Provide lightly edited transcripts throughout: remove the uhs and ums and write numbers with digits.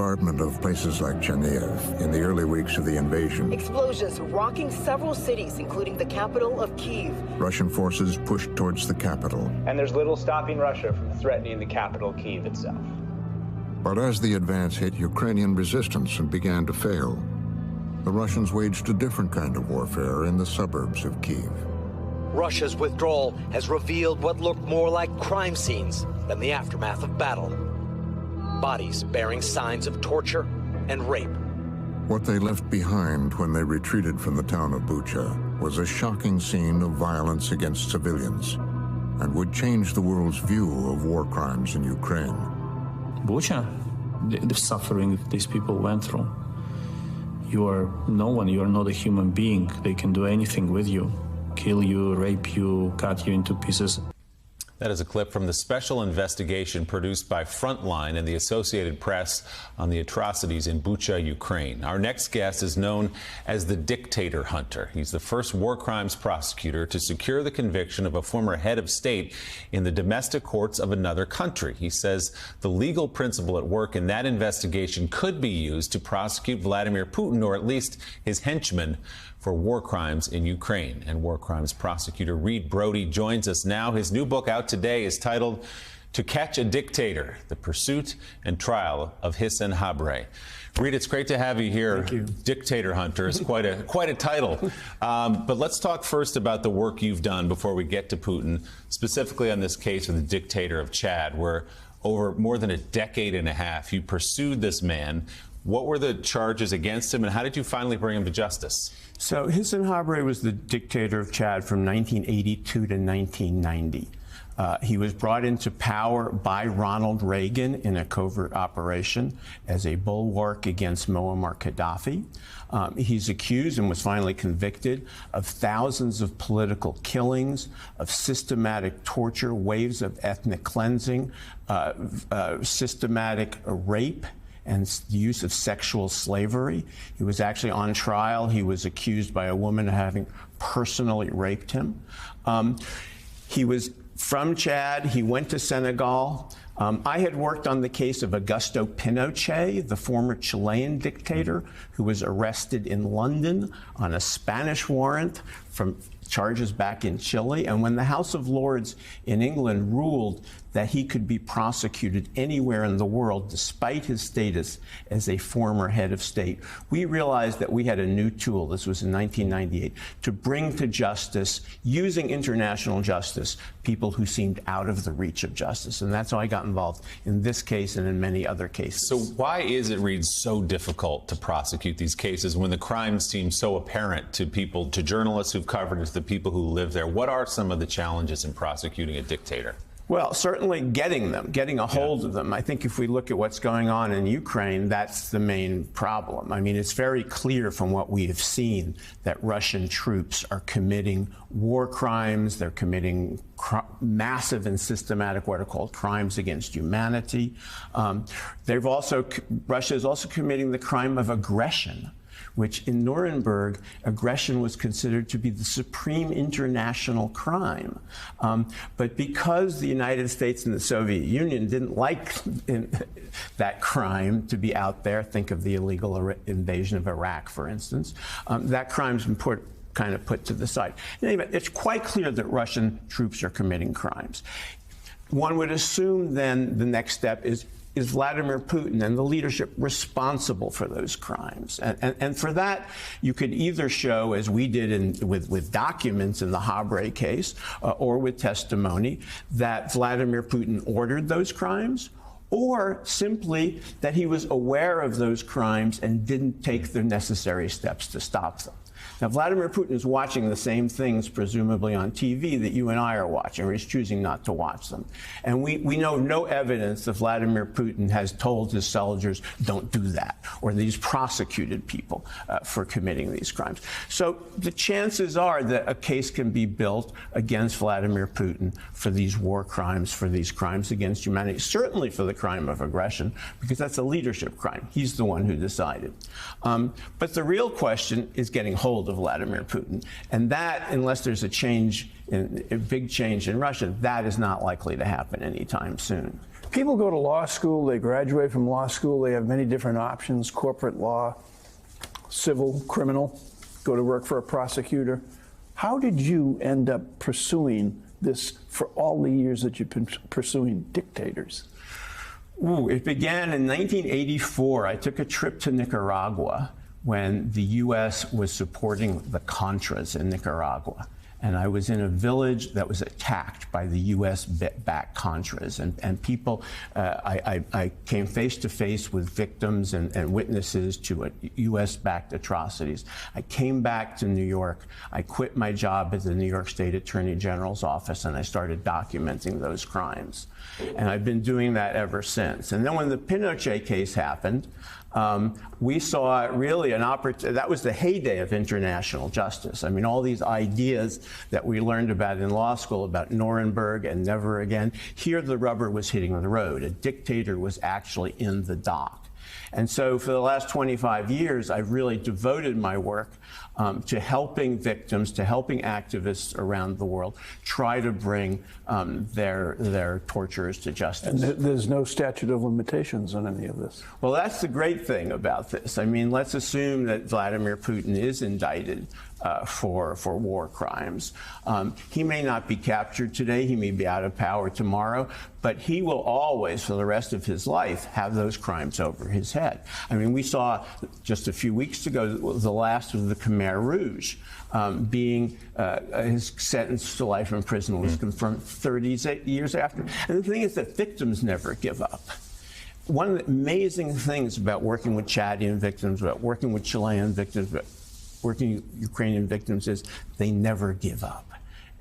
bombardment of places like Chernihiv in the early weeks of the invasion. Explosions rocking several cities, including the capital of Kyiv. Russian forces pushed towards the capital. And there's little stopping Russia from threatening the capital, Kyiv itself. But as the advance hit Ukrainian resistance and began to fail, the Russians waged a different kind of warfare in the suburbs of Kyiv. Russia's withdrawal has revealed what looked more like crime scenes than the aftermath of battle. Bodies bearing signs of torture and rape. What they left behind when they retreated from the town of Bucha was a shocking scene of violence against civilians and would change the world's view of war crimes in Ukraine. Bucha, the suffering these people went through. You are no one, you are not a human being. They can do anything with you. Kill you, rape you, cut you into pieces. That is a clip from the special investigation produced by Frontline and the Associated Press on the atrocities in Bucha, Ukraine. Our next guest is known as the Dictator Hunter. He's the first war crimes prosecutor to secure the conviction of a former head of state in the domestic courts of another country. He says the legal principle at work in that investigation could be used to prosecute Vladimir Putin, or at least his henchmen, for war crimes in Ukraine. And war crimes prosecutor Reed Brody joins us now. His new book out today is titled To Catch a Dictator, The Pursuit and Trial of Hissin Habre. Reed, it's great to have you here. Thank you. Dictator Hunter is quite a title. But let's talk first about the work you've done before we get to Putin, specifically on this case of the dictator of Chad, where over more than a decade and a half you pursued this man. What were the charges against him, and how did you finally bring him to justice? So Hissin Habre was the dictator of Chad from 1982 to 1990. He was brought into power by Ronald Reagan in a covert operation as a bulwark against Muammar Gaddafi. He's accused and was finally convicted of thousands of political killings, of systematic torture, waves of ethnic cleansing, systematic rape, and the use of sexual slavery. He was actually on trial. He was accused by a woman of having personally raped him. He was from Chad. He went to Senegal. I had worked on the case of Augusto Pinochet, the former Chilean dictator, who was arrested in London on a Spanish warrant from charges back in Chile. And when the House of Lords in England ruled that he could be prosecuted anywhere in the world despite his status as a former head of state, we realized that we had a new tool, this was in 1998, to bring to justice, using international justice, people who seemed out of the reach of justice. And that's how I got involved in this case and in many other cases. So why is it, Reed, so difficult to prosecute these cases when the crimes seem so apparent to people, to journalists who've covered it, to the people who live there? What are some of the challenges in prosecuting a dictator? Well, certainly getting a hold of them. I think if we look at what's going on in Ukraine, that's the main problem. I mean, it's very clear from what we have seen that Russian troops are committing war crimes. They're committing massive and systematic what are called crimes against humanity. Russia is also committing the crime of aggression, which in Nuremberg, aggression was considered to be the supreme international crime. But because the United States and the Soviet Union didn't like that crime to be out there, think of the illegal invasion of Iraq, for instance, that crime's been kind of put to the side. Anyway, it's quite clear that Russian troops are committing crimes. One would assume then the next step is Vladimir Putin and the leadership responsible for those crimes? And for that, you could either show, as we did with documents in the Habre case, or with testimony, that Vladimir Putin ordered those crimes, or simply that he was aware of those crimes and didn't take the necessary steps to stop them. Now, Vladimir Putin is watching the same things, presumably on TV, that you and I are watching, or he's choosing not to watch them. And we know no evidence that Vladimir Putin has told his soldiers, don't do that, or that he's prosecuted people for committing these crimes. So the chances are that a case can be built against Vladimir Putin for these war crimes, for these crimes against humanity, certainly for the crime of aggression, because that's a leadership crime. He's the one who decided. But the real question is getting hold of Vladimir Putin. And that, unless there's a big change in Russia, that is not likely to happen anytime soon. People go to law school, they graduate from law school, they have many different options: corporate law, civil, criminal, go to work for a prosecutor. How did you end up pursuing this for all the years that you've been pursuing dictators? Ooh, it began in 1984. I took a trip to Nicaragua when the U.S. was supporting the Contras in Nicaragua. And I was in a village that was attacked by the U.S.-backed Contras. And people, I came face to face with victims and witnesses to U.S.-backed atrocities. I came back to New York. I quit my job at the New York State Attorney General's office, and I started documenting those crimes. And I've been doing that ever since. And then when the Pinochet case happened, we saw really an opportunity. That was the heyday of international justice. I mean, all these ideas that we learned about in law school about Nuremberg and never again, here the rubber was hitting the road. A dictator was actually in the dock. And so for the last 25 years, I've really devoted my work to helping victims, to helping activists around the world try to bring their torturers to justice. And there's no statute of limitations on any of this. Well, that's the great thing about this. I mean, let's assume that Vladimir Putin is indicted for war crimes. He may not be captured today, he may be out of power tomorrow, but he will always, for the rest of his life, have those crimes over his head. I mean, we saw just a few weeks ago the last of the Khmer Rouge being his sentence to life in prison was confirmed 30 years after. And the thing is that victims never give up. One of the amazing things about working with Chadian victims, about working with Chilean victims, about working with Ukrainian victims is they never give up.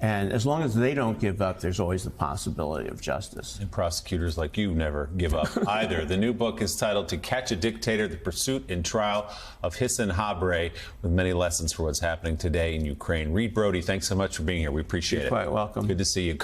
And as long as they don't give up, there's always the possibility of justice. And prosecutors like you never give up either. The new book is titled To Catch a Dictator, The Pursuit and Trial of Hissan Habre, with many lessons for what's happening today in Ukraine. Reed Brody, thanks so much for being here. We appreciate it. You're quite welcome. Good to see you.